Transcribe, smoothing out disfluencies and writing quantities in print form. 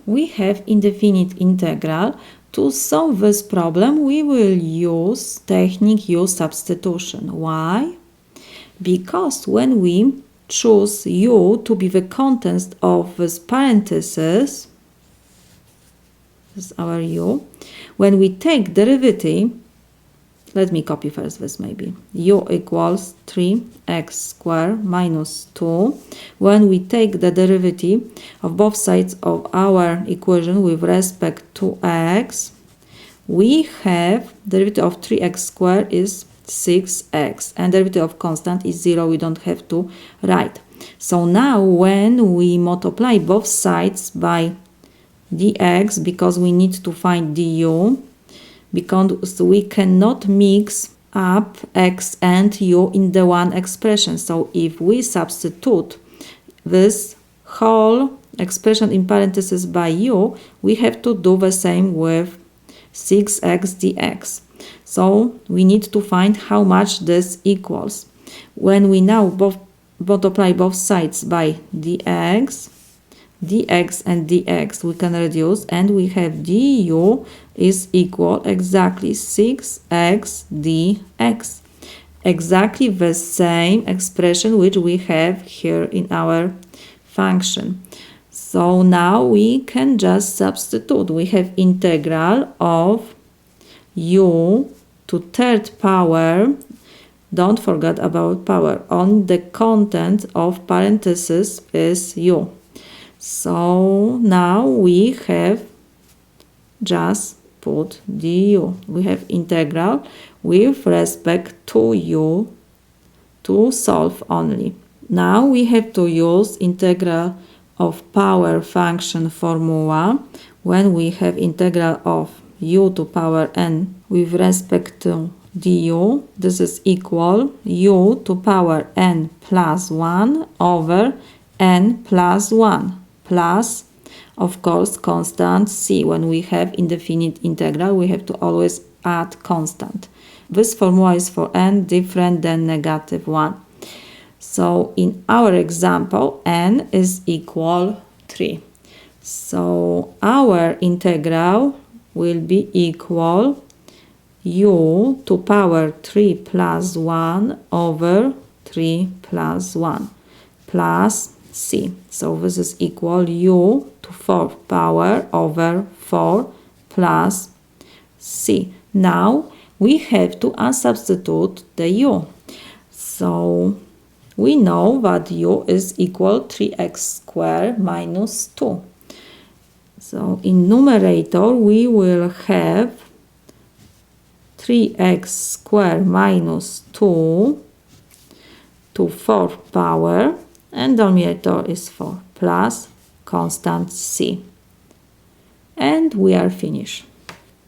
We have indefinite integral. To solve this problem, we will use technique U substitution. Why? Because when we choose U to be the contents of this parenthesis, this is our U, when we take derivative, let me copy first this maybe. U equals 3x squared minus 2. When we take the derivative of both sides of our equation with respect to x, we have derivative of 3x squared is 6x and derivative of constant is 0. We don't have to write. So now when we multiply both sides by dx, because we need to find du, because we cannot mix up x and u in the one expression. So if we substitute this whole expression in parentheses by u, we have to do the same with 6x dx. So we need to find how much this equals. When we now multiply both sides by dx and dx, we can reduce, and we have du is equal exactly 6x dx. Exactly the same expression which we have here in our function. So now we can just substitute. We have integral of u to third power. Don't forget about power. On the content of parenthesis is u. So now we have just put du. We have integral with respect to u to solve only. Now we have to use integral of power function formula when we have integral of u to power n with respect to du. This is equal u to power n plus 1 over n plus 1 plus, of course, constant c. When we have indefinite integral, we have to always add constant. This formula is for n different than -1. So in our example, n is equal 3. So our integral will be equal u to power 3 plus 1 over 3 plus 1 plus c. So this is equal u to 4th power over 4 plus c. Now we have to unsubstitute the u. So we know that u is equal 3x squared minus 2. So in numerator we will have 3x squared minus 2 to 4th power, and denominator is 4 plus constant c. And we are finished.